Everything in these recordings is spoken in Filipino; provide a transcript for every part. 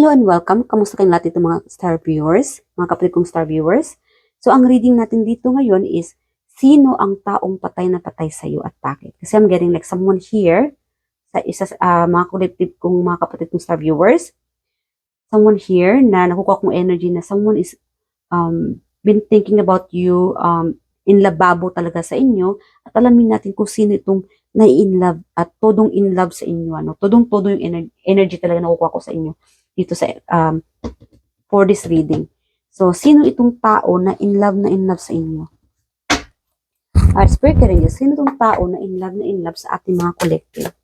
Hello and welcome. Kamusta kayong lahat dito mga star viewers, mga kapatid kong star viewers? So ang reading natin dito ngayon is, sino ang taong patay na patay sa iyo at bakit? Kasi I'm getting like someone here, sa isa mga collective kong mga kapatid kong star viewers, someone here na nakukuha kong energy na someone is been thinking about you, in lababo talaga sa inyo, at alamin natin kung sino itong na-in love at todong in love sa inyo, ano, todong-todo yung energy talaga nakukuha ko sa inyo dito sa for this reading. So, sino itong tao na in love sa inyo? Spirit Guardians, sino itong tao na in love sa ating mga collective?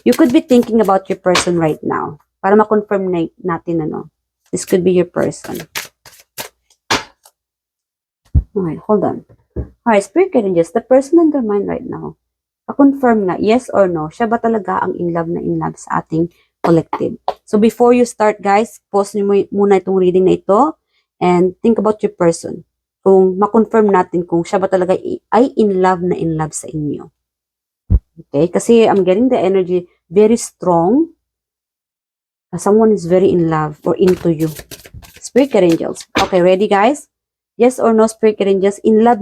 You could be thinking about your person right now. Para ma-confirm natin, ano, this could be your person. Alright, hold on. Alright, Spirit Guardians, the person in their mind right now, confirm na, yes or no, siya ba talaga ang in love sa ating collective? So before you start, guys, pause nyo muna itong reading na ito and think about your person. Kung ma-confirm natin kung siya ba talaga ay in love sa inyo. Okay? Kasi I'm getting the energy very strong. Someone is very in love or into you. Spirit Angels. Okay, ready, guys? Yes or no, Spirit Angels? In love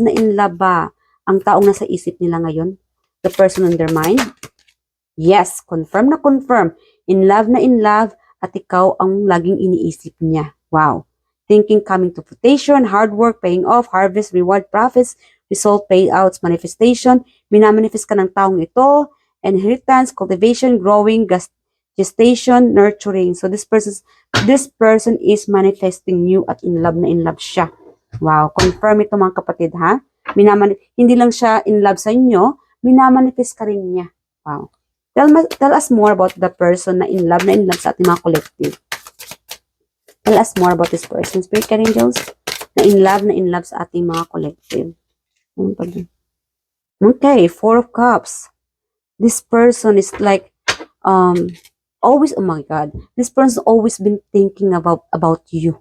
ba ang taong nasa isip nila ngayon? The person in their mind? Yes, confirm na confirm. In love at ikaw ang laging iniisip niya. Wow. Thinking coming to fruition, hard work, paying off, harvest, reward, profits, result, payouts, manifestation. Minamanifest ka ng taong ito. Inheritance, cultivation, growing, gestation, nurturing. So this person is manifesting you at in love siya. Wow. Confirm ito mga kapatid, ha? Hindi lang siya in love sa inyo, minamanifest ka rin niya. Wow. Tell us more about the person na in love sa ating mga collective. Tell us more about this person, Spirit Angels, na in love sa ating mga collective. Okay, Four of Cups. This person is like, always, oh my God, this person always been thinking about you.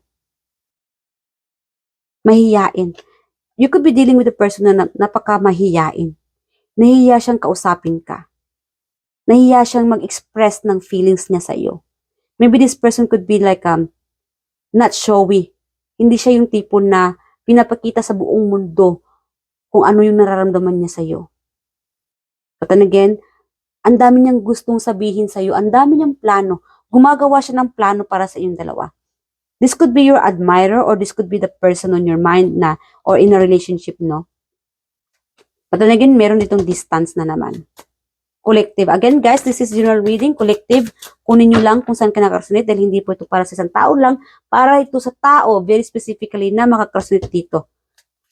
Mahiyain. You could be dealing with a person na napaka-mahiyain. Nahihiya siyang kausapin ka. Nahihiya siyang mag-express ng feelings niya sa iyo. Maybe this person could be like, not showy. Hindi siya yung tipo na pinapakita sa buong mundo kung ano yung nararamdaman niya sa iyo. But then again, ang dami niyang gustong sabihin sa iyo, ang dami niyang plano. Gumagawa siya ng plano para sa inyong dalawa. This could be your admirer or this could be the person on your mind na or in a relationship, no? But then again, meron ditong distance na naman. Collective. Again, guys, this is general reading. Collective, kunin nyo lang kung saan ka nakakasonate dahil hindi po ito para sa isang tao lang. Para ito sa tao, very specifically, na makakasonate dito.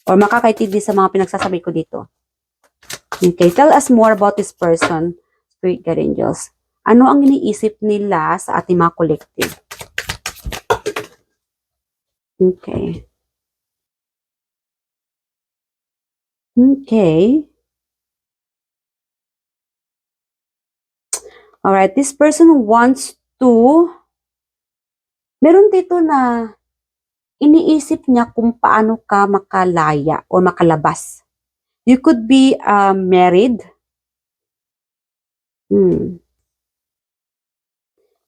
Or makakaintindi sa mga pinagsasabi ko dito. Okay, tell us more about this person, Spirit Guide Angels. Ano ang iniisip nila sa ating mga collective? Okay. Okay. Alright, this person wants to, meron dito na iniisip niya kung paano ka makalaya o makalabas. You could be married. Yung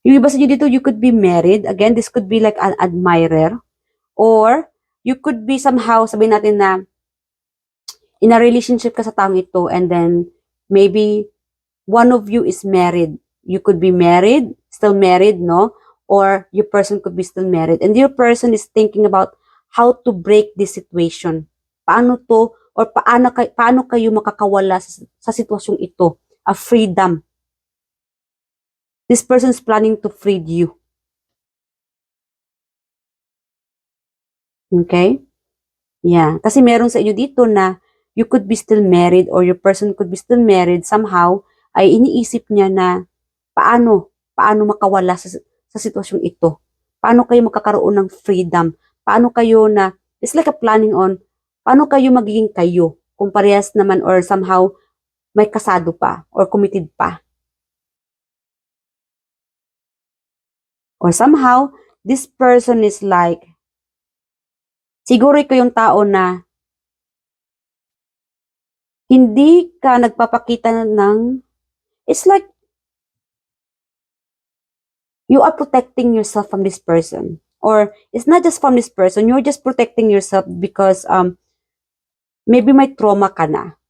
iba sa dito, you could be married. Again, this could be like an admirer. Or, you could be somehow, sabihin natin na, in a relationship ka sa taong ito, and then, maybe, one of you is married. You could be married, still married, no? Or, your person could be still married. And your person is thinking about how to break this situation. Paano to, or paano kayo makakawala sa sitwasyong ito? A freedom. This person is planning to free you. Okay? Yeah. Kasi meron sa inyo dito na you could be still married or your person could be still married somehow, ay iniisip niya na paano makawala sa sitwasyong ito. Paano kayo makakaroon ng freedom? Paano kayo na, it's like a planning on, paano kayo magiging kayo kung parehas naman or somehow may kasado pa or committed pa. Or somehow, this person is like, siguro ikaw yung tao na hindi ka nagpapakita ng, it's like, you are protecting yourself from this person. Or it's not just from this person, you're just protecting yourself because maybe may trauma ka na.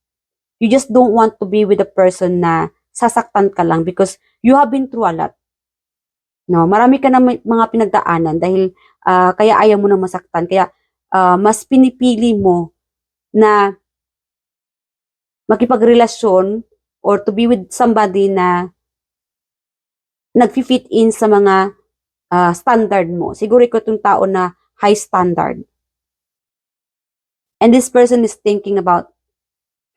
You just don't want to be with a person na sasaktan ka lang because you have been through a lot. No, marami ka na mga pinagdaanan dahil kaya ayaw mo na masaktan. Kaya mas pinipili mo na makipagrelasyon or to be with somebody na nag-fit in sa mga standard mo. Siguro ikaw itong tao na high standard. And this person is thinking about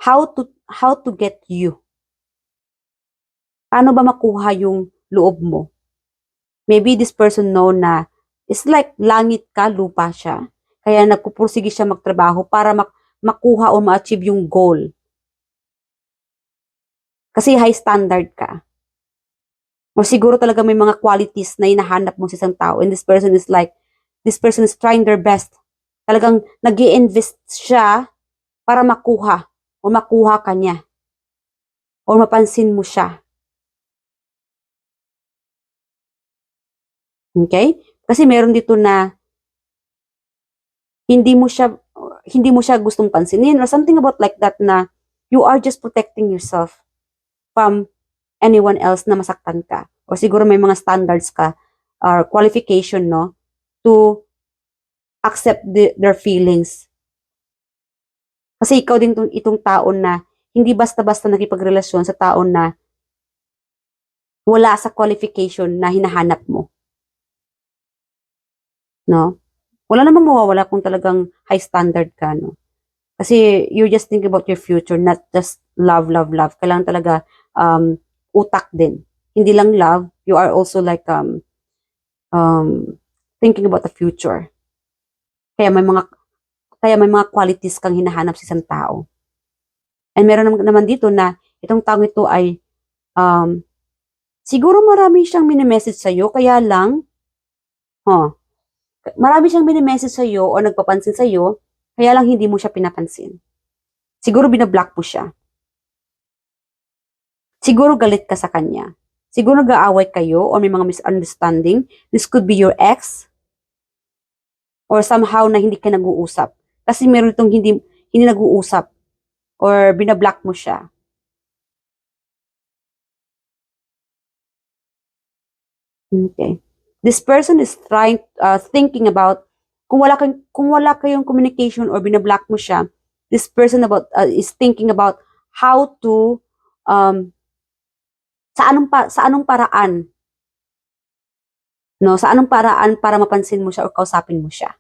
how to get you. Paano ba makuha yung loob mo? Maybe this person know na it's like langit ka, lupa siya. Kaya nagpupursige siya magtrabaho para makuha o ma-achieve yung goal. Kasi high standard ka. O siguro talaga may mga qualities na hinahanap mo sa isang tao. And this person is trying their best. Talagang nag-i-invest siya para makuha ka niya. O mapansin mo siya. Okay? Kasi meron dito na hindi mo siya gustong pansinin or something about like that na you are just protecting yourself from anyone else na masaktan ka. O siguro may mga standards ka or qualification, no, to accept their feelings. Kasi ikaw din itong taon na hindi basta-basta nakipagrelasyon sa taon na wala sa qualification na hinahanap mo. No? Wala namang mawawala kung talagang high standard ka, no? Kasi you're just thinking about your future, not just love. Kailangan talaga utak din. Hindi lang love, you are also like thinking about the future. Kaya may mga qualities kang hinahanap sa isang tao. And meron naman dito na itong taong ito ay siguro marami siyang mini-message sa iyo, kaya lang marami siyang mini-message sa iyo o nagpapansin sa iyo, kaya lang hindi mo siya pinapansin. Siguro binablock mo siya. Siguro galit ka sa kanya. Siguro nag-aaway kayo o may mga misunderstanding. This could be your ex. Or somehow na hindi ka nag-uusap. Kasi meron itong hindi nag-uusap. Or binablock mo siya. Okay. This person is thinking about kung wala kayong communication or binablock mo siya, this person is thinking about how to sa anong paraan, no, sa anong paraan para mapansin mo siya o kausapin mo siya.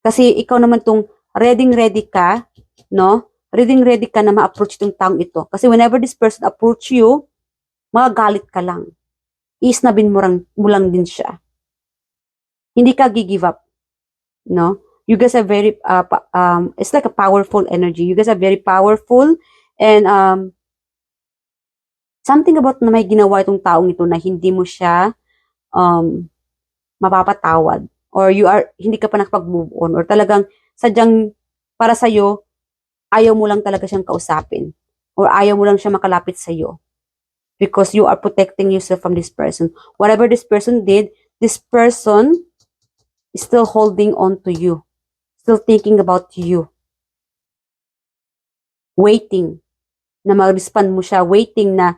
Kasi ikaw naman tong ready ka, no? Ready ka na ma-approach itong taong ito. Kasi whenever this person approach you, magagalit ka lang. Iisnabin mo lang din siya. Hindi ka give up, no? You guys are very it's like a powerful energy. You guys are very powerful and something about na may ginawa itong taong ito na hindi mo siya mapapatawad or hindi ka pa nakapag-move on or talagang sadyang para sa'yo, ayaw mo lang talaga siyang kausapin or ayaw mo lang siya makalapit sa'yo because you are protecting yourself from this person. Whatever this person did, this person is still holding on to you, still thinking about you, waiting na mag-respond mo siya, waiting na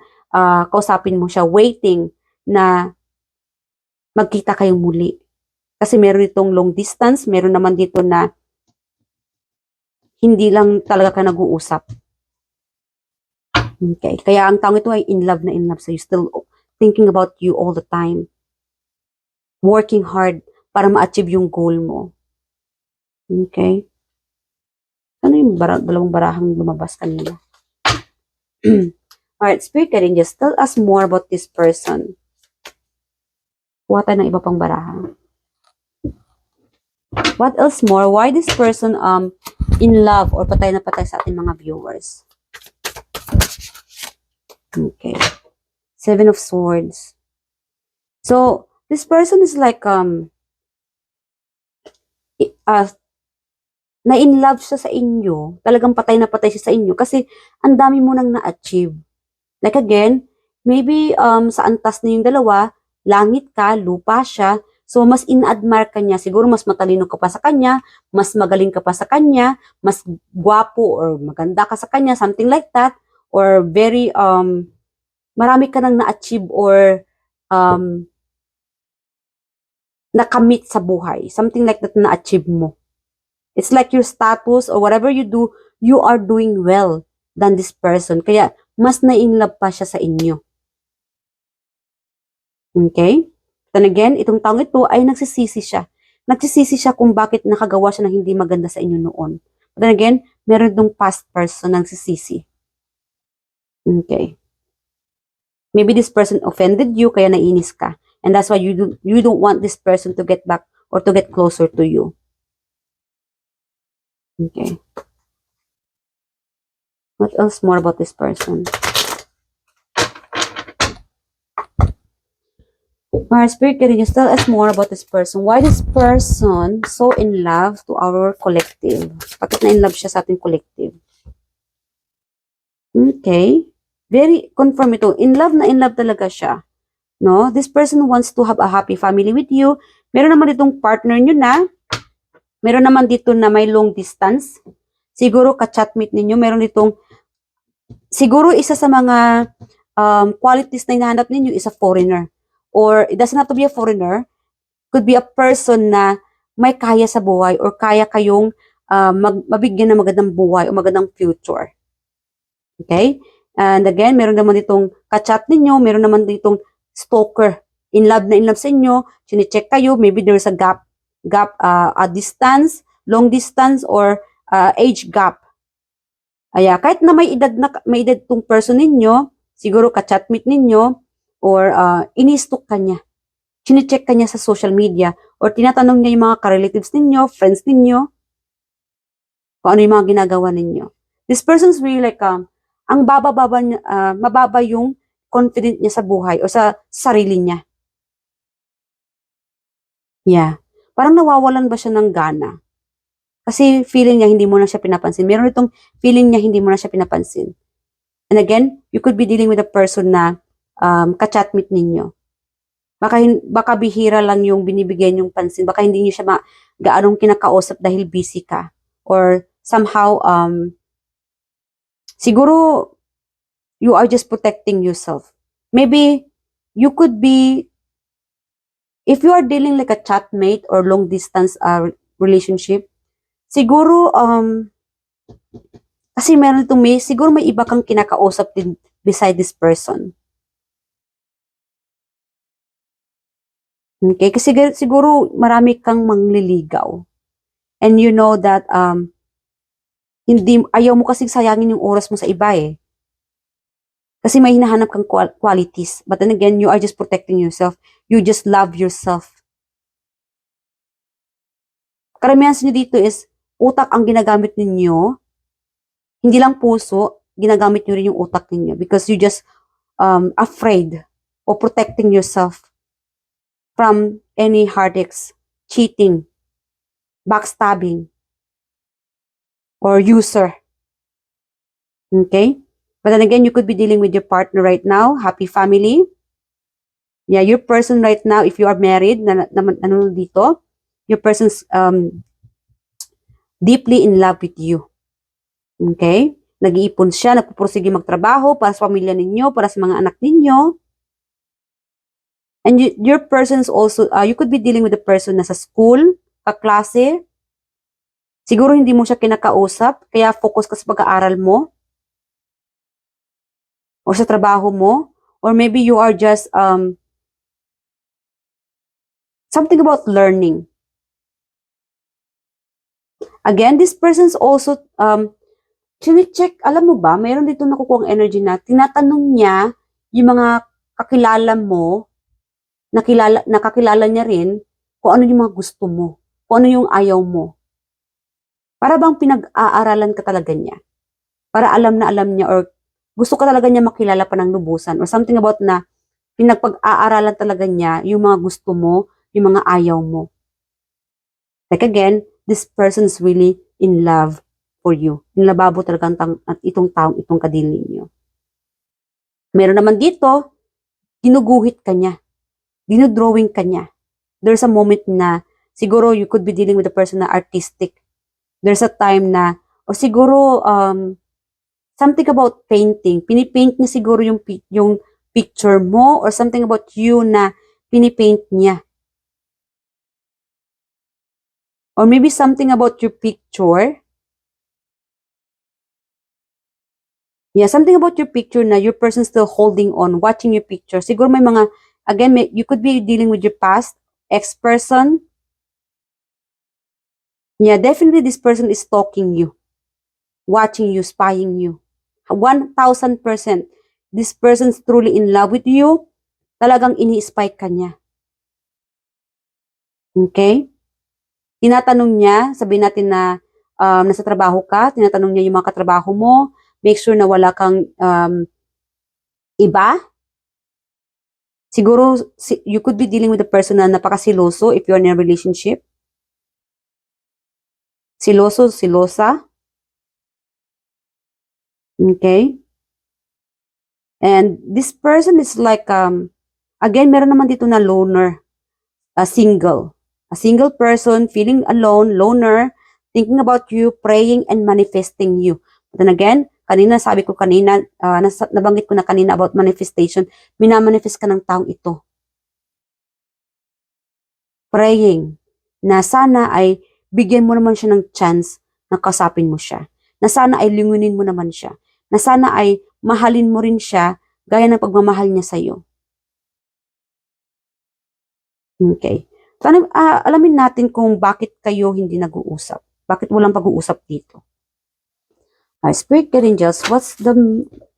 kausapin mo siya, waiting na magkita kayong muli. Kasi meron itong long distance, meron naman dito na hindi lang talaga ka nag-uusap. Okay, kaya ang taong ito ay in love sa you, still thinking about you all the time. Working hard para ma-achieve yung goal mo. Okay? Ano yung dalawang barahang lumabas kanina? Alright, Spirit Guardian, just tell us more about this person. Kuha tayo ng iba pang baraha. What else more? Why this person in love or patay na patay sa ating mga viewers? Okay. 7 of Swords. So, this person is like na-in-love siya sa inyo. Talagang patay na patay siya sa inyo kasi ang dami mo nang na-achieve. Like again, maybe sa antas na yung dalawa, langit ka, lupa siya, so mas in-admire ka niya, siguro mas matalino ka pa sa kanya, mas magaling ka pa sa kanya, mas gwapo or maganda ka sa kanya, something like that, or very, marami ka nang na-achieve or nakamit sa buhay, something like that na achieve mo. It's like your status or whatever you do, you are doing well than this person. Kaya, mas na-inlove pa siya sa inyo. Okay? Then again, itong taong ito ay nagsisisi siya. Nagsisisi siya kung bakit nakagawa siya ng hindi maganda sa inyo noon. But then again, meron itong past person nagsisisi. Okay. Maybe this person offended you, kaya nainis ka. And that's why you don't want this person to get back or to get closer to you. Okay. What else more about this person? Our spirit, can you just tell us more about this person? Why this person so in love to our collective? Bakit na in love siya sa ating collective? Okay. Very confirm ito. In love talaga siya. No? This person wants to have a happy family with you. Meron naman ditong partner nyo na. Meron naman dito na may long distance. Siguro ka-chatmate ninyo. Meron ditong, siguro isa sa mga qualities na hinahanap ninyo is a foreigner. Or it doesn't have to be a foreigner. Could be a person na may kaya sa buhay or kaya kayong mabigyan ng magandang buhay o magandang future. Okay? And again, meron naman ditong ka-chat ninyo. Meron naman ditong stalker. In love na in love sa inyo. Sine-check kayo. Maybe there's a gap, a distance, long distance, or age gap. Kahit na may edad tong person ninyo, siguro ka-chatmate ninyo, or ini-stalk ka niya. Sine-check ka niya sa social media, or tinatanong niya yung mga ka-relatives ninyo, friends ninyo, kung ano yung mga ginagawa ninyo. This person's really like, ang mababa yung confident niya sa buhay o sa sarili niya. Yeah. Parang nawawalan ba siya ng gana? Kasi feeling niya hindi mo na siya pinapansin. Meron itong feeling niya hindi mo na siya pinapansin. And again, you could be dealing with a person na ka-chatmate ninyo. Baka bihira lang yung binibigyan yung pansin. Baka hindi niyo siya gaanong kinakausap dahil busy ka. Or somehow, siguro, you are just protecting yourself. Maybe, you could be, if you are dealing like a chatmate or long distance relationship, siguro, kasi meron itong siguro may iba kang kinakausap din beside this person. Okay? Kasi siguro marami kang mangliligaw. And you know that, ayaw mo kasing sayangin yung oras mo sa iba eh. Kasi may hinahanap kang qualities. But then again, you are just protecting yourself. You just love yourself. Karamihan sa inyo dito is, utak ang ginagamit ninyo. Hindi lang puso, ginagamit nyo rin yung utak ninyo. Because you just afraid of protecting yourself from any heartaches, cheating, backstabbing, or user. Okay? But then again, you could be dealing with your partner right now, happy family. Yeah, your person right now, if you are married, dito, your person's deeply in love with you. Okay? Nag-iipon siya, nagpupursige magtrabaho para sa pamilya ninyo, para sa mga anak ninyo. And your person's also, you could be dealing with a person na sa school, kaklase. Siguro hindi mo siya kinakausap, kaya focus ka sa pag-aaral mo. O sa trabaho mo. Or maybe you are just, something about learning. Again, this person's also, chine-check, alam mo ba, mayroon dito nakukuha ang energy na, tinatanong niya yung mga kakilala mo, nakakilala niya rin, kung ano yung mga gusto mo, kung ano yung ayaw mo. Para bang pinag-aaralan ka talaga niya. Para alam na alam niya, or gusto ka talaga niya makilala pa ng lubusan, or something about na, pinagpag-aaralan talaga niya yung mga gusto mo, yung mga ayaw mo. Like again, this person is really in love for you. Nilababo talaga itong taong itong kadil ninyo. Meron naman dito, ginuguhit ka niya, dinodrawing ka niya. There's a moment na, siguro you could be dealing with a person na artistic. There's a time na, or siguro, something about painting. Pinipaint niya siguro yung picture mo, or something about you na pinipaint niya. Or maybe something about your picture. Yeah, something about your picture na your person still holding on, watching your picture. Siguro may mga, again, you could be dealing with your past, ex-person. Yeah, definitely this person is stalking you, watching you, spying you. 1,000%. This person's truly in love with you. Talagang ini-spy ka niya. Okay? Tinatanong niya, sabihin natin na nasa trabaho ka, tinatanong niya yung mga katrabaho mo, make sure na wala kang iba. Siguro, you could be dealing with a person na napakasiloso if you're in a relationship. Siloso, silosa. Okay? And this person is like, again, meron naman dito na loner, single. A single person, feeling alone, loner, thinking about you, praying and manifesting you. But then again, sabi ko kanina, nabanggit ko na kanina about manifestation, minamanifest ka ng taong ito. Praying na sana ay bigyan mo naman siya ng chance na kausapin mo siya. Na sana ay lingunin mo naman siya. Na sana ay mahalin mo rin siya gaya ng pagmamahal niya sa'yo. Okay. So, alamin natin kung bakit kayo hindi nag-uusap. Bakit walang pag-uusap dito. Spirit angels,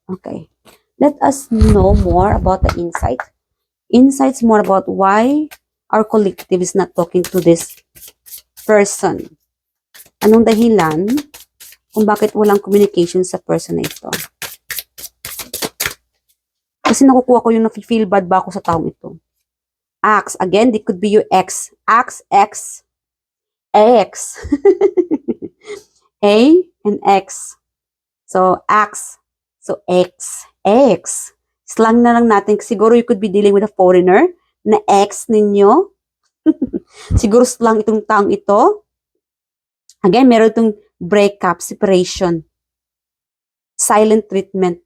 okay. Let us know more about the insight. Insights more about why our collective is not talking to this person. Anong dahilan kung bakit walang communication sa person na ito? Kasi nakukuha ko yung na-feel bad ba ako sa taong ito. Axe, again, it could be your ex. Axe, X, X. A and X. So, axe. So, X, X. Slang na lang natin. Siguro you could be dealing with a foreigner na ex ninyo. Siguro slang itong taong ito. Again, meron itong breakup, separation, silent treatment,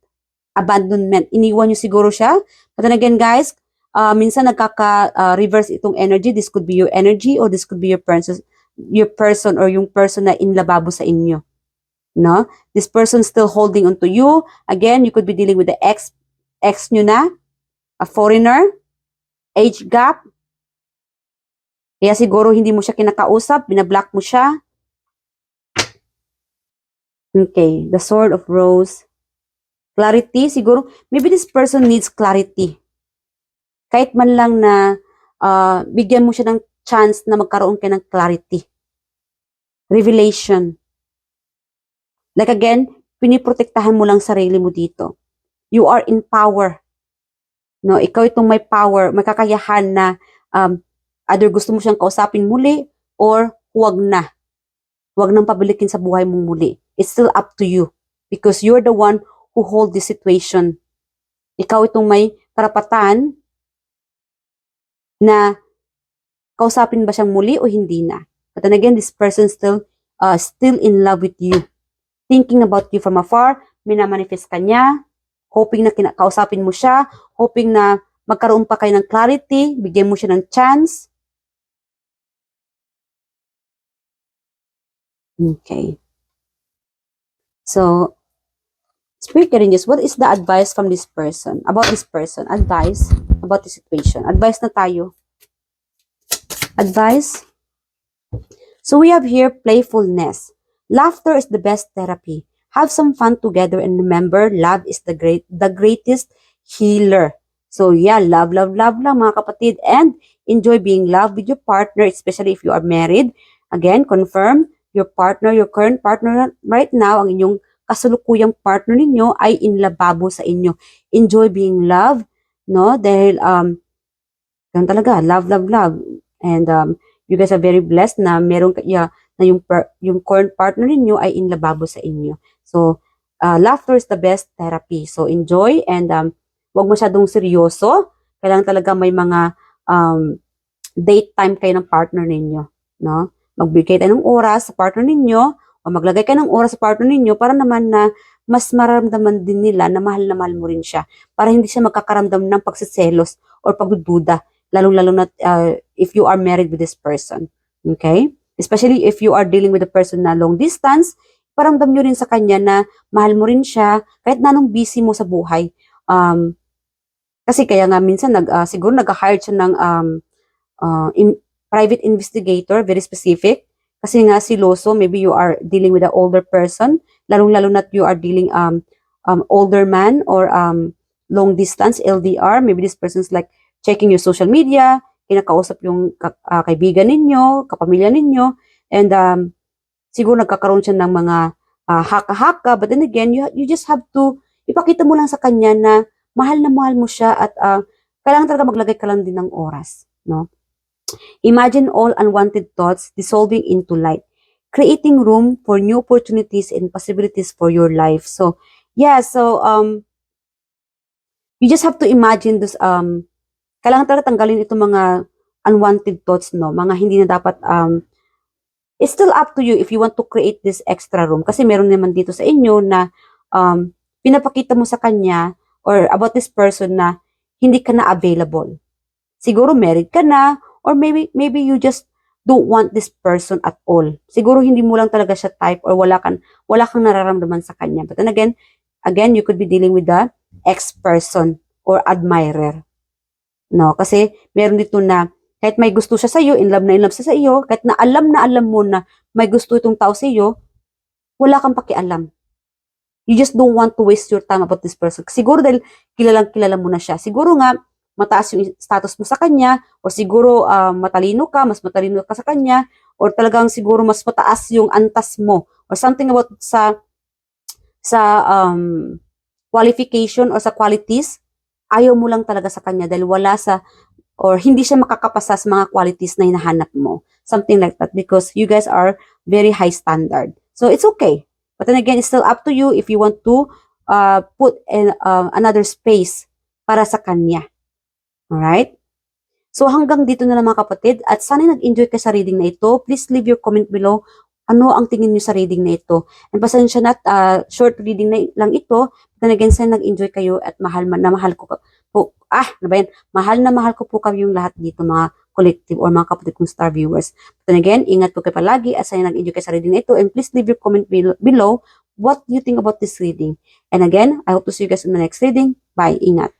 abandonment. Iniwan nyo siguro siya. But then again, guys, minsan nagkaka-reverse itong energy. This could be your energy or this could be your person or yung person na inlababo sa inyo. No? This person still holding on to you. Again, you could be dealing with the ex nyo na, a foreigner, age gap. Kaya siguro hindi mo siya kinakausap, binablock mo siya. Okay, the Sword of Rose. Clarity, siguro, maybe this person needs clarity. Kahit man lang na bigyan mo siya ng chance na magkaroon ka ng clarity. Revelation. Like again, piniprotektahan mo lang sarili mo dito. You are in power. No, ikaw itong may power, may kakayahan na either gusto mo siyang kausapin muli or huwag na. Huwag nang pabalikin sa buhay mong muli. It's still up to you because you're the one who hold this situation. Ikaw itong may karapatan na kausapin ba siyang muli o hindi na. But then again, this person still in love with you. Thinking about you from afar, minamanifest ka niya, hoping na kausapin mo siya, hoping na magkaroon pa kayo ng clarity, bigyan mo siya ng chance. Okay. So, Spirit Guardians, what is the advice from this person? About this person. Advice about the situation. Advice na tayo. Advice. So, we have here playfulness. Laughter is the best therapy. Have some fun together and remember, love is the greatest healer. So, yeah, love lang mga kapatid. And enjoy being loved with your partner, especially if you are married. Again, confirm your partner, your current partner right now, ang inyong kasalukuyang partner ninyo ay inlababo sa inyo. Enjoy being loved, no? Dahil, ganun talaga, love. And you guys are very blessed na meron na yung current partner ninyo ay inlababo sa inyo. So, laughter is the best therapy. So, enjoy and wag masyadong seryoso. kailangan talaga may mga date time kayo ng partner ninyo, no? Magbigay tayo ng oras sa partner ninyo o maglagay kayo ng oras sa partner ninyo para naman na mas mararamdaman din nila na mahal mo rin siya para hindi siya magkakaramdam ng pagsiselos or pagdududa, lalong-lalo na if you are married with this person. Okay? Especially if you are dealing with a person na long distance, paramdam nyo rin sa kanya na mahal mo rin siya kahit na anong busy mo sa buhay. Kasi kaya nga minsan siguro nag-hire siya ng private investigator, very specific. Kasi nga siloso, maybe you are dealing with an older person, lalong-lalo na you are dealing older man or long distance, LDR. Maybe this person's like checking your social media, kinakausap yung kaibigan ninyo, kapamilya ninyo, and siguro nagkakaroon siya ng mga haka-haka, but then again, you just have to, ipakita mo lang sa kanya na mahal mo siya at kailangan talaga maglagay ka lang din ng oras, no? Imagine all unwanted thoughts dissolving into light, creating room for new opportunities and possibilities for your life. So, yeah, so you just have to imagine this kailangan talaga tanggalin itong mga unwanted thoughts, no? Mga hindi na dapat it's still up to you if you want to create this extra room kasi meron naman dito sa inyo na pinapakita mo sa kanya or about this person na hindi ka na available. Siguro married ka na or maybe you just don't want this person at all. Siguro hindi mo lang talaga siya type or wala kang nararamdaman sa kanya. But then again, you could be dealing with the ex-person or admirer. No, kasi meron dito na kahit may gusto siya sa iyo, in love siya sa iyo, kahit na alam mo na may gusto itong tao sa iyo, wala kang pakialam. You just don't want to waste your time about this person. Siguro dahil kilala mo na siya. Siguro nga, mataas yung status mo sa kanya, or siguro mas matalino ka sa kanya, or talagang siguro mas mataas yung antas mo, or something about sa qualification or sa qualities, ayaw mo lang talaga sa kanya dahil wala sa, or hindi siya makakapasa sa mga qualities na hinahanap mo. Something like that, because you guys are very high standard. So, it's okay. But then again, it's still up to you if you want to put in another space para sa kanya. Alright? So hanggang dito na lang mga kapatid at sana nag-enjoy ka sa reading na ito. Please leave your comment below. Ano ang tingin niyo sa reading na ito? And pasensya na short reading na lang ito. Then again, sana nag-enjoy kayo at mahal ko po. Mahal ko po kayong lahat dito mga collective or mga kapatid kong star viewers. Then again, ingat po kayo palagi at sana nag-enjoy kayo sa reading na ito. And please leave your comment below what you think about this reading. And again, I hope to see you guys in the next reading. Bye. Ingat.